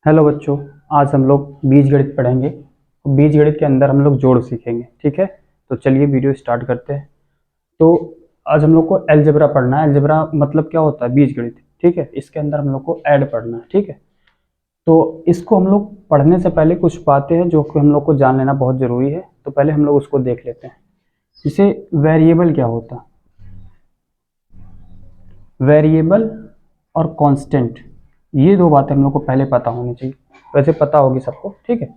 Hello बच्चों, आज हम लोग बीजगणित पढ़ेंगे। बीजगणित के अंदर हम लोग जोड़ सीखेंगे। ठीक है, तो चलिए वीडियो स्टार्ट करते हैं। तो आज हम लोग को अलजेब्रा पढ़ना है। अलजेब्रा मतलब क्या होता है? बीजगणित। ठीक है, इसके अंदर हम लोग को ऐड पढ़ना है। ठीक है, तो इसको हम लोग पढ़ने से पहले कुछ बातें हैं जो कि हम लोग को जान लेना बहुत ज़रूरी है। तो पहले हम लोग उसको देख लेते हैं। जैसे वेरिएबल क्या होता है? वेरिएबल और कांस्टेंट, ये दो बातें हम लोग को पहले पता होनी चाहिए। वैसे पता होगी सबको। ठीक है,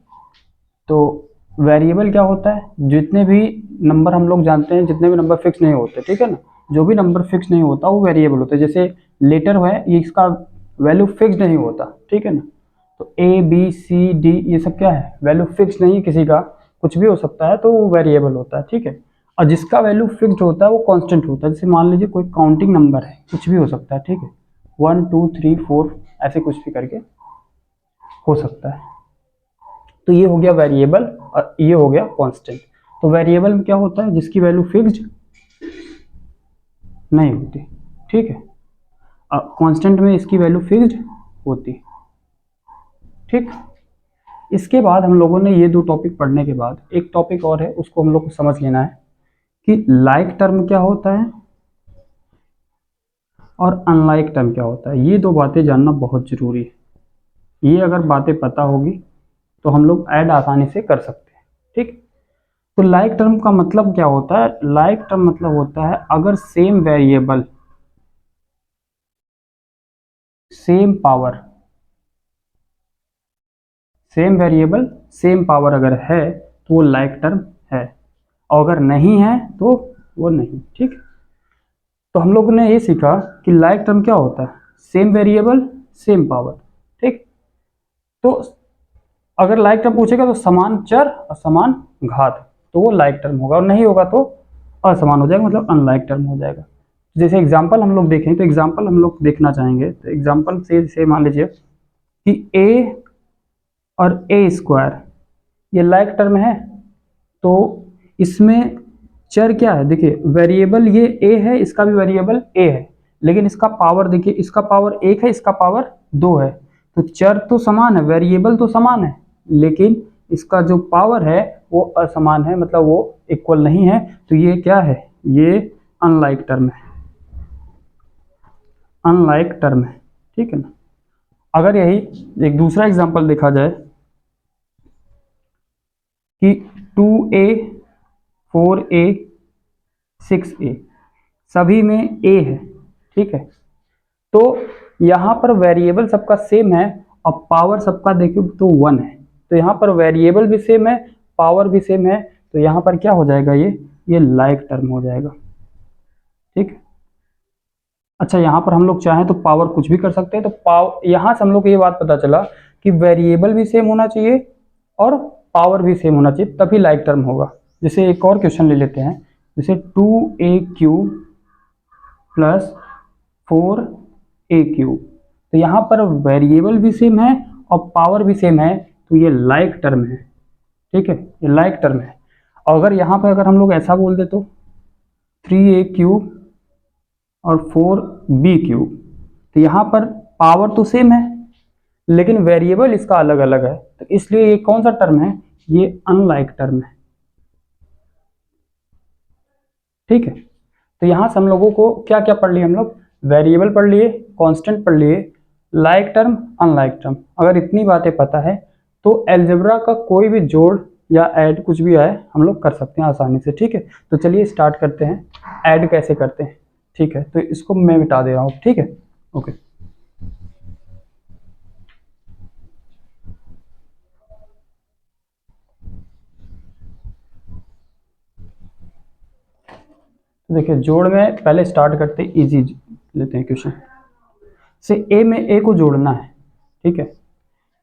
तो वेरिएबल क्या होता है? जितने भी नंबर हम लोग जानते हैं, जितने भी नंबर फिक्स नहीं होते, ठीक है ना, जो भी नंबर फिक्स नहीं होता वो वेरिएबल होता है। जैसे लेटर है, ये इसका वैल्यू फिक्स नहीं होता। ठीक है ना, तो ए बी सी डी ये सब क्या है? वैल्यू फिक्स नहीं, किसी का कुछ भी हो सकता है, तो वो वेरिएबल होता है। ठीक है, और जिसका वैल्यू फिक्स्ड होता है वो कांस्टेंट होता है। जैसे मान लीजिए कोई काउंटिंग नंबर है, कुछ भी हो सकता है। ठीक है, 1 2 3 4 ऐसे कुछ भी करके हो सकता है। तो ये हो गया वेरिएबल और ये हो गया कांस्टेंट। तो वेरिएबल में क्या होता है? जिसकी वैल्यू फिक्स्ड नहीं होती। ठीक है, कांस्टेंट में इसकी वैल्यू फिक्स्ड होती। ठीक, इसके बाद हम लोगों ने ये दो टॉपिक पढ़ने के बाद एक टॉपिक और है, उसको हम लोग को समझ लेना है कि लाइक टर्म क्या होता है और अनलाइक टर्म क्या होता है। ये दो बातें जानना बहुत जरूरी है। ये अगर बातें पता होगी तो हम लोग ऐड आसानी से कर सकते हैं। ठीक, तो लाइक टर्म का मतलब क्या होता है? लाइक टर्म मतलब होता है अगर same variable, same power, same variable same power अगर है तो वो लाइक टर्म है, और अगर नहीं है तो वो नहीं। ठीक, तो हम लोगों ने ये सीखा कि लाइक टर्म क्या होता है? Same variable same power. ठीक, तो अगर लाइक टर्म पूछेगा तो समान चर और समान घात, तो वो लाइक टर्म होगा, और नहीं होगा तो असमान हो जाएगा, मतलब अनलाइक टर्म हो जाएगा। जैसे एग्जाम्पल हम लोग देखें, तो एग्जाम्पल हम लोग देखना चाहेंगे। तो एग्जाम्पल से मान लीजिए कि a और ए स्क्वायर ये लाइक टर्म है। तो इसमें चर क्या है? देखिए वेरिएबल ये a है, इसका भी वेरिएबल a है, लेकिन इसका पावर देखिए, इसका पावर 1 है, इसका पावर 2 है। तो चर तो समान है, वेरिएबल तो समान है, लेकिन इसका जो पावर है वो असमान है, मतलब वो इक्वल नहीं है। तो ये क्या है? ये अनलाइक टर्म है, अनलाइक टर्म है। ठीक है ना। अगर यही एक दूसरा एग्जांपल देखा जाए कि 2a 4a 6a सभी में a है। ठीक है, तो यहाँ पर वेरिएबल सबका सेम है और पावर सबका देखिए तो 1 है। तो यहाँ पर वेरिएबल भी सेम है, पावर भी सेम है, तो यहाँ पर क्या हो जाएगा? ये लाइक टर्म हो जाएगा। ठीक, अच्छा यहाँ पर हम लोग चाहें तो पावर कुछ भी कर सकते हैं। तो पावर, यहाँ से हम लोग को ये बात पता चला कि वेरिएबल भी सेम होना चाहिए और पावर भी सेम होना चाहिए, तभी लाइक टर्म होगा। जैसे एक और क्वेश्चन ले लेते हैं, जैसे 2a³ प्लस 4a³। तो यहाँ पर वेरिएबल भी सेम है और पावर भी सेम है, तो ये लाइक टर्म है। ठीक है, ये लाइक टर्म है। और अगर यहाँ पर अगर हम लोग ऐसा बोल दे तो 3a³ और 4b³, तो यहाँ पर पावर तो सेम है लेकिन वेरिएबल इसका अलग अलग है, तो इसलिए ये कौन सा टर्म है? ये अनलाइक टर्म है। ठीक है, तो यहाँ से हम लोगों को क्या क्या पढ़ लिए? हम लोग वेरिएबल पढ़ लिए, कांस्टेंट पढ़ लिए, लाइक टर्म, अनलाइक टर्म। अगर इतनी बातें पता है तो अलजेब्रा का कोई भी जोड़ या ऐड कुछ भी आए हम लोग कर सकते हैं आसानी से। ठीक है, तो चलिए स्टार्ट करते हैं, ऐड कैसे करते हैं। ठीक है, तो इसको मैं मिटा दे रहा हूँ। ठीक है, ओके। तो देखिए जोड़ में पहले स्टार्ट करते हैं, इजी लेते हैं क्वेश्चन से। ए में ए को जोड़ना है। ठीक है,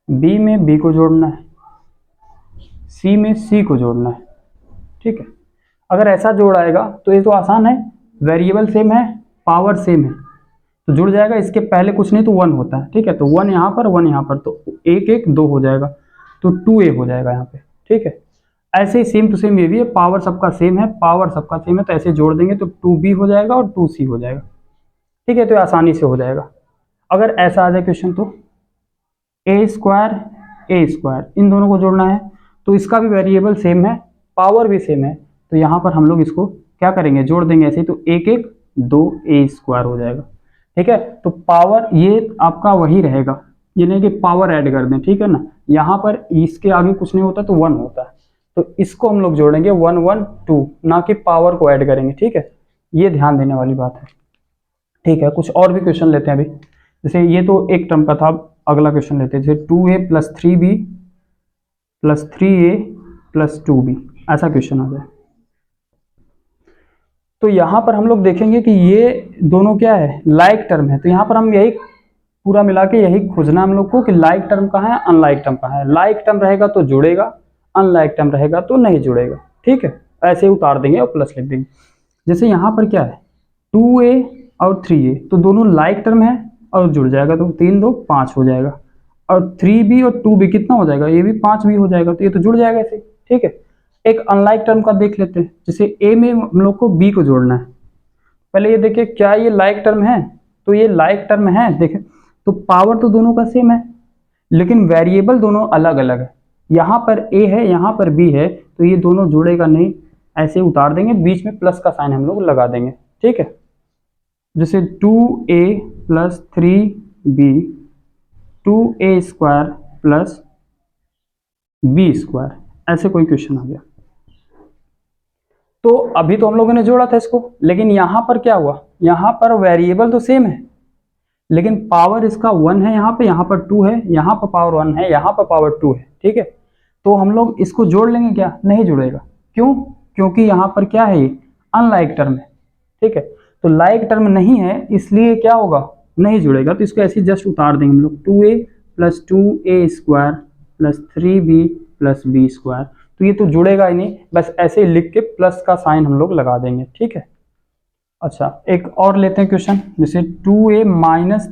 बी में बी को जोड़ना है, सी में सी को जोड़ना है। ठीक है, अगर ऐसा जोड़ आएगा तो ये तो आसान है, वेरिएबल सेम है, पावर सेम है, तो जुड़ जाएगा। इसके पहले कुछ नहीं तो 1 होता है। ठीक है, तो 1 यहाँ पर 1 यहाँ पर, तो 1 1 2 हो जाएगा, तो 2a हो जाएगा यहाँ पे। ठीक है, ऐसे ही सेम टू सेम ये भी है, पावर सबका सेम है, पावर सबका सेम है, तो ऐसे जोड़ देंगे तो 2b हो जाएगा और 2c हो जाएगा। ठीक है, तो आसानी से हो जाएगा। अगर ऐसा आ जाए क्वेश्चन तो ए स्क्वायर ए स्क्वायर, इन दोनों को जोड़ना है। तो इसका भी वेरिएबल सेम है, पावर भी सेम है, तो यहाँ पर हम लोग इसको क्या करेंगे, जोड़ देंगे ऐसे ही, तो एक एक 2a स्क्वायर हो जाएगा। ठीक है, तो पावर ये आपका वही रहेगा, ये नहीं कि पावर ऐड कर दें, ठीक है ना। यहाँ पर इसके आगे कुछ नहीं होता तो 1 होता है, तो इसको हम लोग जोड़ेंगे 1 1 2, ना कि पावर को ऐड करेंगे। ठीक है, ये ध्यान देने वाली बात है। ठीक है, कुछ और भी क्वेश्चन लेते हैं अभी। जैसे ये तो एक टर्म का था, अगला क्वेश्चन लेते हैं। जैसे 2a + 3b + 3a + 2b, ऐसा क्वेश्चन आ जाए। तो यहाँ पर हम लोग देखेंगे कि ये दोनों क्या है, लाइक टर्म है। तो यहाँ पर हम यही पूरा मिला के यही खोजना हम लोग को कि लाइक टर्म कहाँ है, अनलाइक टर्म कहाँ है। लाइक टर्म रहेगा तो जुड़ेगा, अनलाइक टर्म रहेगा तो नहीं जुड़ेगा। ठीक है, ऐसे ही उतार देंगे और प्लस लिख देंगे। जैसे यहाँ पर क्या है, 2a और 3a, तो दोनों लाइक टर्म है और जुड़ जाएगा, तो 3 2 5 हो जाएगा। और 3b और 2b कितना हो जाएगा, ये भी 5 भी हो जाएगा, तो ये तो जुड़ जाएगा ऐसे। ठीक है, एक अनलाइक टर्म का देख लेते हैं। जैसे a में हम लोग को b को जोड़ना है। पहले ये देखिए, क्या ये लाइक टर्म है, तो ये लाइक टर्म है। देखें तो पावर तो दोनों का सेम है, लेकिन वेरिएबल दोनों अलग अलग है। यहाँ पर a है, यहाँ पर b है, तो ये दोनों जुड़ेगा नहीं, ऐसे उतार देंगे, बीच में प्लस का साइन हम लोग लगा देंगे। ठीक है, जैसे 2a + 3b 2a square + b square, ऐसे कोई क्वेश्चन आ गया। तो अभी तो हम लोगों ने जोड़ा था इसको, लेकिन यहाँ पर क्या हुआ, यहाँ पर वेरिएबल तो सेम है, लेकिन पावर इसका 1 है, यहाँ पर 2 है, यहाँ पर पावर 1 है, यहाँ पर पावर 2 है। ठीक है, तो हम लोग इसको जोड़ लेंगे क्या, नहीं जुड़ेगा। क्यों, क्योंकि यहाँ पर क्या है, ये अनलाइक टर्म है। ठीक है, तो लाइक टर्म नहीं है, इसलिए क्या होगा, नहीं जुड़ेगा। तो इसको ऐसे जस्ट उतार देंगे हम लोग, 2a + 2a square + 3b + b square, तो ये तो जुड़ेगा ही नहीं, बस ऐसे लिख के प्लस का साइन हम लोग लगा देंगे। ठीक है, अच्छा एक और लेते हैं क्वेश्चन। जैसे 2a -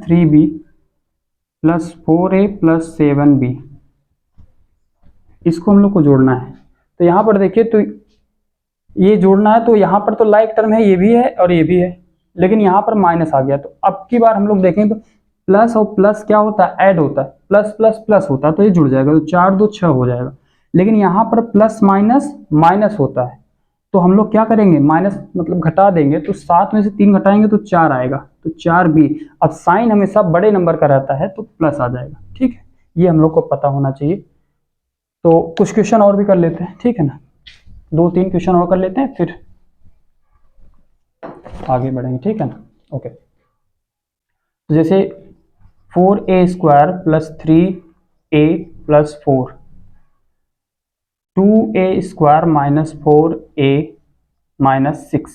3b + 4a + 7b, इसको हम लोग को जोड़ना है। तो यहाँ पर देखिए, तो ये जोड़ना है, तो यहाँ पर तो लाइक टर्म है, ये भी है और ये भी है, लेकिन यहाँ पर माइनस आ गया। तो अब की बार हम लोग देखें तो प्लस और प्लस क्या होता है, ऐड होता है, प्लस प्लस प्लस होता है, तो ये जुड़ जाएगा, तो 4 2 6 हो जाएगा। लेकिन यहाँ पर प्लस माइनस माइनस होता है, तो हम लोग क्या करेंगे, माइनस मतलब घटा देंगे, तो 7 में से 3 घटाएंगे तो 4 आएगा, तो 4b। अब साइन हमेशा बड़े नंबर का रहता है, तो प्लस आ जाएगा। ठीक है, ये हम लोग को पता होना चाहिए। तो कुछ क्वेश्चन और भी कर लेते हैं, ठीक है ना, 2-3 क्वेश्चन और कर लेते हैं, फिर आगे बढ़ेंगे। ठीक है ना, ओके। तो जैसे 4a square + 3a + 4, 2a square - 4a - 6,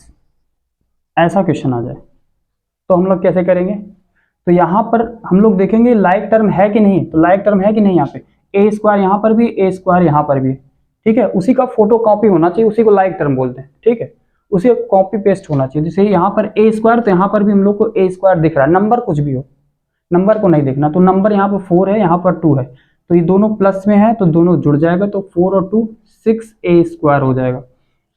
ऐसा क्वेश्चन आ जाए तो हम लोग कैसे करेंगे। तो यहाँ पर हम लोग देखेंगे लाइक टर्म है कि नहीं, तो लाइक टर्म है कि नहीं, यहाँ पे a स्क्वायर यहाँ पर भी, a स्क्वायर यहाँ पर भी। ठीक है, उसी का फोटो कॉपी होना चाहिए, उसी को लाइक टर्म बोलते हैं। ठीक है, उसी का कॉपी पेस्ट होना चाहिए। जैसे यहाँ पर a स्क्वायर, तो यहाँ पर भी हम लोग को a स्क्वायर दिख रहा है, नंबर कुछ भी हो, नंबर को नहीं देखना। तो नंबर यहाँ पर 4 है, यहाँ पर 2 है, तो ये दोनों प्लस में है, तो दोनों जुड़ जाएगा, तो 4 और 2 6a स्क्वायर हो जाएगा।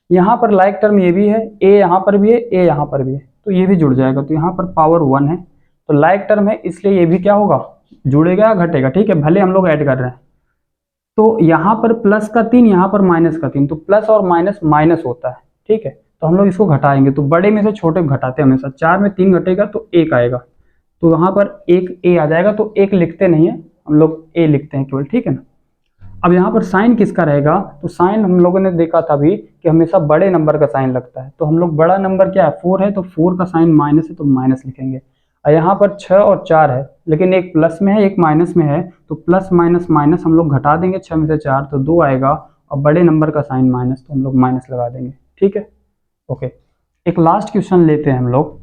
यहाँ पर लाइक टर्म ये भी है, a यहाँ पर भी है, a यहाँ पर भी है, तो ये भी जुड़ जाएगा, तो यहाँ पर पावर 1 है, तो लाइक टर्म है, इसलिए ये भी क्या होगा, जुड़ेगा या घटेगा। ठीक है, भले हम लोग ऐड कर रहे हैं। तो यहाँ पर प्लस का 3, यहाँ पर माइनस का 3, तो प्लस और माइनस माइनस होता है। ठीक है, तो हम लोग इसको घटाएंगे, तो बड़े में से छोटे को घटाते हैं हमेशा। 4 में 3 घटेगा तो 1 आएगा, तो यहाँ पर एक a आ जाएगा, तो 1 लिखते नहीं है हम लोग, a लिखते हैं केवल। ठीक है ना, अब यहाँ पर साइन किसका रहेगा, तो साइन हम लोगों ने देखा था अभी कि हमेशा बड़े नंबर का साइन लगता है। तो हम लोग, बड़ा नंबर क्या है, 4 है, तो 4 का साइन माइनस है, तो माइनस लिखेंगे। और यहाँ पर 6 और 4 है, लेकिन एक प्लस में है एक माइनस में है, तो प्लस माइनस माइनस हम लोग घटा देंगे, 6 में से 4 तो 2 आएगा, और बड़े नंबर का साइन माइनस, तो हम लोग माइनस लगा देंगे। ठीक है, ओके। एक लास्ट क्वेश्चन लेते हैं हम लोग।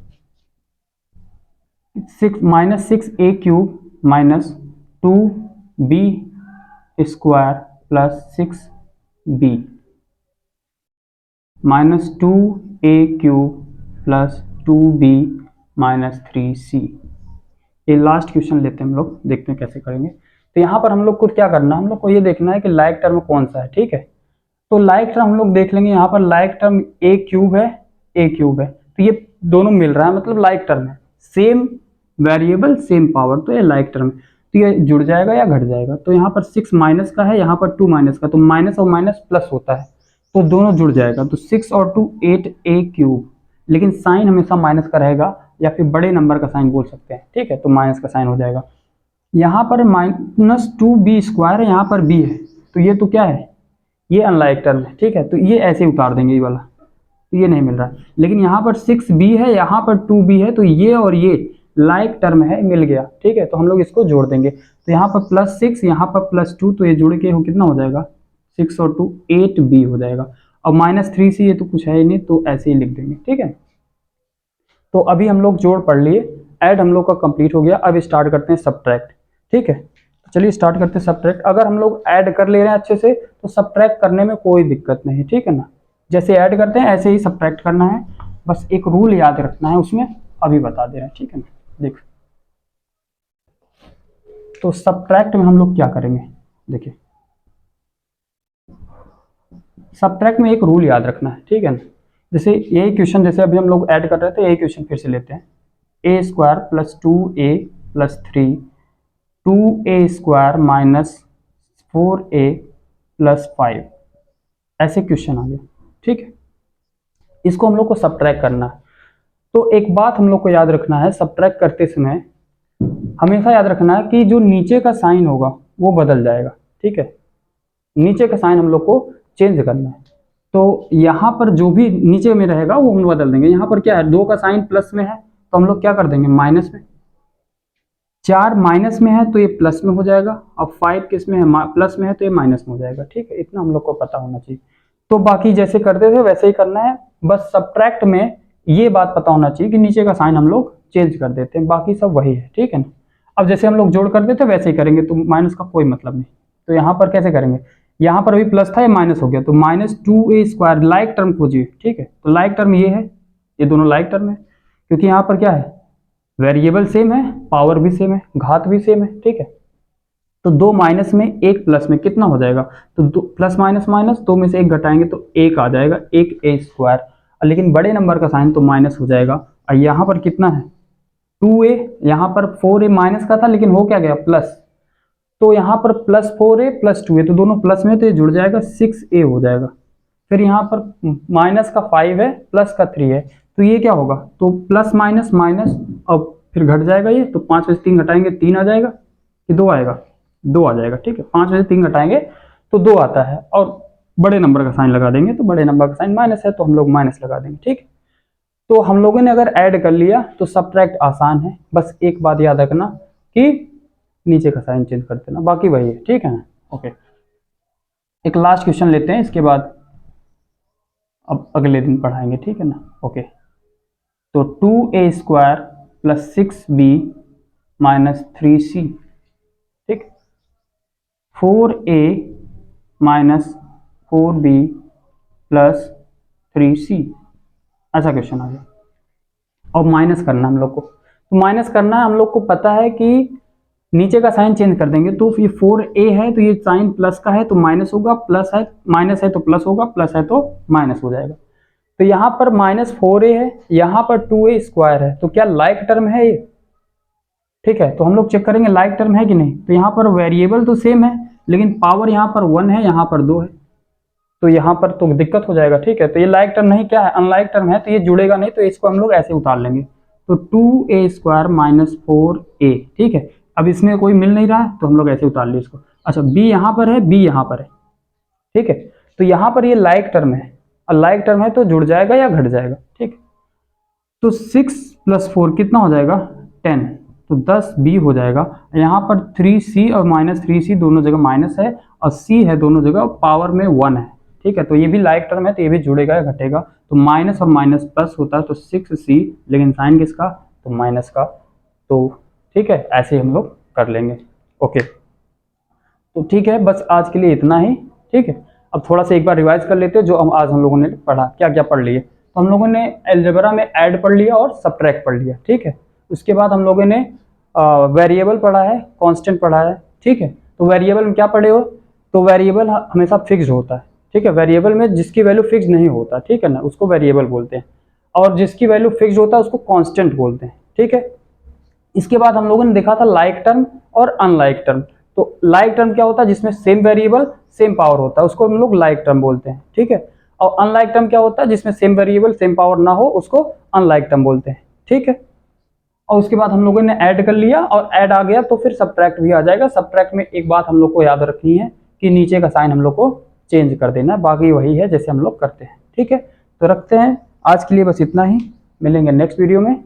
6-6a³ - 2b square + 6b - 2a³ + 2b - 3c, ये लास्ट क्वेश्चन लेते हैं हम लोग, देखते हैं कैसे करेंगे। तो यहाँ पर हम लोग को क्या करना है, हम लोग को ये देखना है कि लाइक टर्म कौन सा है। ठीक है, तो लाइक टर्म हम लोग देख लेंगे। यहाँ पर लाइक टर्म a³ है, a³ है, तो ये दोनों मिल रहा है, मतलब लाइक टर्म है, सेम वेरिएबल सेम पावर, तो ये लाइक टर्म है। तो ये जुड़ जाएगा या घट जाएगा। तो यहाँ पर 6 माइनस का है, यहाँ पर 2 माइनस का, तो माइनस और माइनस प्लस होता है तो दोनों जुड़ जाएगा। तो 6 और 2 8a³, लेकिन साइन हमेशा माइनस का रहेगा या फिर बड़े नंबर का साइन बोल सकते हैं, ठीक है। तो माइनस का साइन हो जाएगा। यहाँ पर -2b² है, यहाँ पर b है, तो ये तो क्या है, ये अनलाइक टर्म है, ठीक है। तो ये ऐसे उतार देंगे ये वाला, तो ये नहीं मिल रहा है। लेकिन यहाँ पर 6b है, यहाँ पर 2b है, तो ये और ये लाइक टर्म है, मिल गया, ठीक है। तो हम लोग इसको जोड़ देंगे। तो यहाँ पर +6, यहाँ पर +2, तो ये जुड़ के कितना हो जाएगा, 6 और 2 8b हो जाएगा। और -3c ये तो कुछ है ही नहीं, तो ऐसे ही लिख देंगे, ठीक है। तो अभी हम लोग जोड़ पढ़ लिए, ऐड हम लोग का कंप्लीट हो गया। अब स्टार्ट करते हैं सब्ट्रैक्ट, ठीक है। तो चलिए स्टार्ट करते हैं सब्ट्रैक्ट। अगर हम लोग ऐड कर ले रहे हैं अच्छे से तो सब्ट्रैक्ट करने में कोई दिक्कत नहीं, ठीक है ना। जैसे ऐड करते हैं ऐसे ही सब्ट्रैक्ट करना है, बस एक रूल याद रखना है उसमें, अभी बता दे रहे हैं, ठीक है ना। देखो, तो सब्ट्रैक्ट में हम लोग क्या करेंगे, देखिए सब्ट्रैक्ट में एक रूल याद रखना है, ठीक है ना। जैसे यही क्वेश्चन, जैसे अभी हम लोग ऐड कर रहे थे, यही क्वेश्चन फिर से लेते हैं। a² + 2a + 3 2a² - 4a + 5, ऐसे क्वेश्चन आ गया, ठीक है। इसको हम लोग को सब्ट्रैक्ट करना है। तो एक बात हम लोग को याद रखना है, सब्ट्रैक्ट करते समय हमेशा याद रखना है कि जो नीचे का साइन होगा वो बदल जाएगा, ठीक है। नीचे का साइन हम लोग को चेंज करना है। तो यहाँ पर जो भी नीचे में रहेगा वो हम बदल देंगे। यहाँ पर क्या है, 2 का साइन प्लस में है तो हम लोग क्या कर देंगे, माइनस में। 4 माइनस में है तो ये प्लस में हो जाएगा। अब 5 किस में है, प्लस में है तो ये माइनस में हो जाएगा, ठीक है। इतना हम लोग को पता होना चाहिए। तो बाकी जैसे करते थे वैसे ही करना है, बस सब्ट्रैक्ट में ये बात पता होना चाहिए कि नीचे का साइन हम लोग चेंज कर देते हैं, बाकी सब वही है, ठीक है ना। अब जैसे हम लोग जोड़ करते थे वैसे ही करेंगे, तो माइनस का कोई मतलब नहीं। तो यहाँ पर कैसे करेंगे, यहाँ पर अभी प्लस था, ये माइनस हो गया, तो -2a² लाइक टर्म खोजिए, ठीक है। तो लाइक टर्म ये है, ये दोनों लाइक टर्म है, क्योंकि यहाँ पर क्या है, वेरिएबल सेम है, पावर भी सेम है, घात भी सेम है, ठीक है। तो 2 माइनस में 1 प्लस में कितना हो जाएगा, तो 2 प्लस माइनस माइनस, 2 में से 1 घटाएंगे तो 1 आ जाएगा, 1a²। लेकिन बड़े नंबर का साइन तो माइनस हो जाएगा। और यहाँ पर कितना है, 2a, यहाँ पर 4a माइनस का था लेकिन हो क्या गया, प्लस। तो यहाँ पर +4a + 2a, तो दोनों प्लस में, तो ये जुड़ जाएगा, 6a हो जाएगा। फिर यहाँ पर माइनस का 5 है, प्लस का 3 है, तो ये क्या होगा, तो प्लस माइनस माइनस, अब फिर घट जाएगा ये, तो 5 में से 3 घटाएंगे 3 आ जाएगा, कि 2 आएगा, 2 आ जाएगा, ठीक है। 5 में से 3 घटाएंगे तो 2 आता है, और बड़े नंबर का साइन लगा देंगे, तो बड़े नंबर का साइन माइनस है तो हम लोग माइनस लगा देंगे, ठीक। तो हम लोगों ने अगर ऐड कर लिया तो सब्ट्रैक्ट आसान है, बस एक बात याद रखना कि नीचे का साइन चेंज कर देना, बाकी वही है, ठीक है ना। ओके, एक लास्ट क्वेश्चन लेते हैं, इसके बाद अब अगले दिन पढ़ाएंगे, ठीक है ना। ओके, तो 2a² + 6b - 3c, ठीक, 4a - 4b + 3c, ऐसा क्वेश्चन आ गया। और माइनस करना हम लोग को, तो माइनस करना है, हम लोग को पता है कि नीचे का साइन चेंज कर देंगे। तो ये 4a है तो ये साइन प्लस का है तो माइनस होगा, प्लस है माइनस है तो प्लस होगा, प्लस है तो माइनस हो जाएगा। तो यहाँ पर -4a है, यहाँ पर 2a² है, तो क्या लाइक टर्म है ये, ठीक है। तो हम लोग चेक करेंगे लाइक टर्म है कि नहीं। तो यहाँ पर वेरिएबल तो सेम है लेकिन पावर यहाँ पर 1 है, यहाँ पर 2 है, तो यहाँ पर तो दिक्कत हो जाएगा, ठीक है। तो ये लाइक टर्म नहीं, क्या है, अनलाइक टर्म है, तो ये जुड़ेगा नहीं, तो इसको हम लोग ऐसे उतार लेंगे। तो 2a² - 4a, ठीक है। अब इसमें कोई मिल नहीं रहा है तो हम लोग ऐसे उतार लिए इसको। अच्छा, b यहाँ पर है, b यहाँ पर है, ठीक है। तो यहाँ पर ये लाइक टर्म है, और लाइक टर्म है तो जुड़ जाएगा या घट जाएगा, ठीक। तो 6 + 4 कितना हो जाएगा, 10, तो 10b हो जाएगा। यहाँ पर 3c और -3c दोनों जगह माइनस है, और c है दोनों जगह, पावर में 1 है, ठीक है। तो ये भी लाइक टर्म है तो ये भी जुड़ेगा या घटेगा, तो माइनस और माइनस प्लस होता है, तो 6c, लेकिन साइन किसका, तो माइनस का, तो ठीक है, ऐसे हम लोग कर लेंगे। ओके, तो ठीक है, बस आज के लिए इतना ही, ठीक है। अब थोड़ा सा एक बार रिवाइज कर लेते हैं जो आज हम लोगों ने पढ़ा, क्या क्या पढ़ लिए। तो हम लोगों ने अलजेब्रा में ऐड पढ़ लिया और सब्ट्रैक्ट पढ़ लिया, ठीक है। उसके बाद हम लोगों ने वेरिएबल पढ़ा है, कांस्टेंट पढ़ा है, ठीक है। तो वेरिएबल में क्या पढ़े हो, तो वेरिएबल हमेशा फिक्स्ड होता है, ठीक है। वेरिएबल में जिसकी वैल्यू फिक्स नहीं होता, ठीक है ना, उसको वेरिएबल बोलते हैं, और जिसकी वैल्यू फिक्स्ड होता है उसको कांस्टेंट बोलते हैं, ठीक है। इसके बाद हम लोगों ने देखा था लाइक टर्म और अनलाइक टर्म। तो लाइक टर्म क्या होता है, जिसमें सेम वेरिएबल सेम पावर होता है, उसको हम लोग लाइक टर्म बोलते हैं, ठीक है। और अनलाइक टर्म क्या होता है, जिसमें सेम वेरिएबल सेम पावर ना हो, उसको अनलाइक टर्म बोलते हैं, ठीक है। और उसके बाद हम लोगों ने ऐड कर लिया, और ऐड आ गया तो फिर सब्ट्रैक्ट भी आ जाएगा। सब्ट्रैक्ट में एक बात हम लोग को याद रखनी है कि नीचे का साइन हम लोग को चेंज कर देना, बाकी वही है जैसे हम लोग करते हैं, ठीक है। तो रखते हैं, आज के लिए बस इतना ही, मिलेंगे नेक्स्ट वीडियो में।